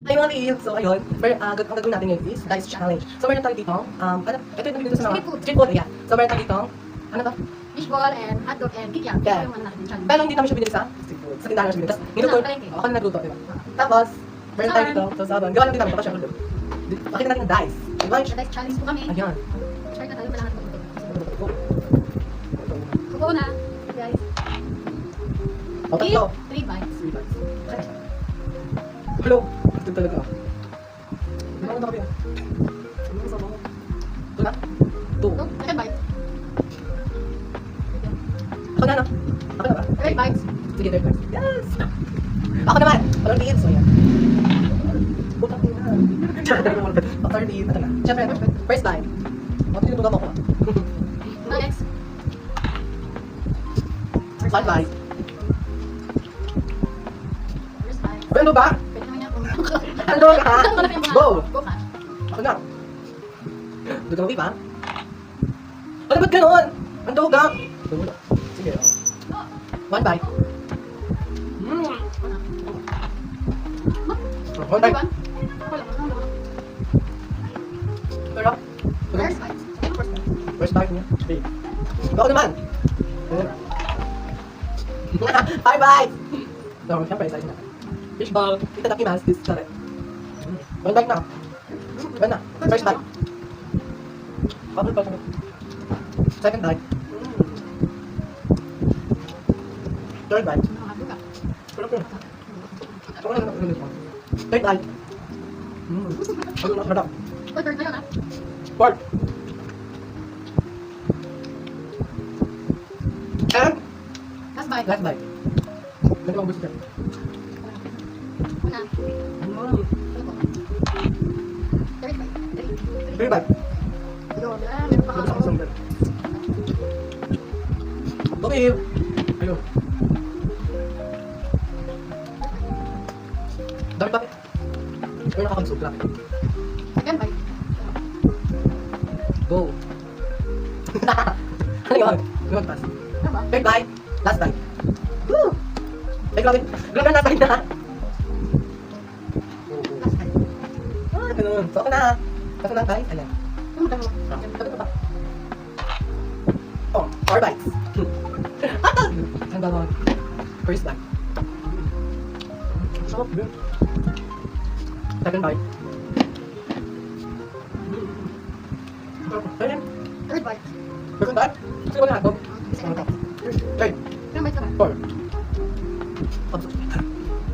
Hi mga kids! So ayun, ang gagawin natin ngayon is dice challenge. So meron tayo dito, ito yung dito sa mga street food, ayan. So meron tayo dito, ano to? Fishball and hotdog and kikiam. Yeah. Ito yung ano natin yung challenge. Pero hindi namin siya binili sa street food. Sa tindahan namin siya binili. Tapos niluto, ako na nagluto, diba? Tapos, meron tayo dito, so sabon. Gawa lang din namin, tapos siya ulit. Pakita natin yung dice. Lunch. Sa dice challenge po kami. Ayan. Start na tayo, kailangan natin magluto. Kuko na, guys. O, tatlo. 3 bites. Hello. Ito talaga. Hindi ako nakapin. Ano sa mga? Ito na? Two. Second bite. Ako na, no? Ako na ba? Third bites. Sige, third bite. Yes! Ako naman! Walang tingin, so yan. Putang ina. Third tingin, ito na. Siyempre, first bite. Ako tinutugan mo ko. Next. One bite. First bite. Ano ba? Pwede naman yan kung... Ano ka? Go! Go ka. Ako na. Dugang pa? Ano ba't ganon? Ang dugang! Sige, one bite. One bite. Pero, First bite. first bite niya. Okay. Ako naman. Five bites! So, siyempre, size na. Fishball, itadakimasu, this is correct. One bite na. One na. First bite. Bubble pa siya. Second bite. Third bite. Third bite. Ano na sarap. Third na yun ah. Fourth. And Last bite. last bite. Ganito ang gusto ko. Una. Third bite. Third bite. Go. Meron pa Gusto ko ako. sa mga. Okay. Ayun. Dami pa. Pero nakakabusog lang. Second bite. Go. Ano yun? Good pass. Ano ba? Third bite. Last bite. Woo! Ay, grabe. Grabe na bite na. Last bite. Ganun. So, ako na. Ako na, guys. Ayan. Ano ba? Sabi ko pa. Oh, 4 bites. Ang gawin. First bite. Sarap din. Second bite. Ayun. Third bite. Second bite. Sige ba na ako? Second bite. Third. Ilang bites ka ba? 4.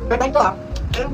Third bite to ah. Ayun.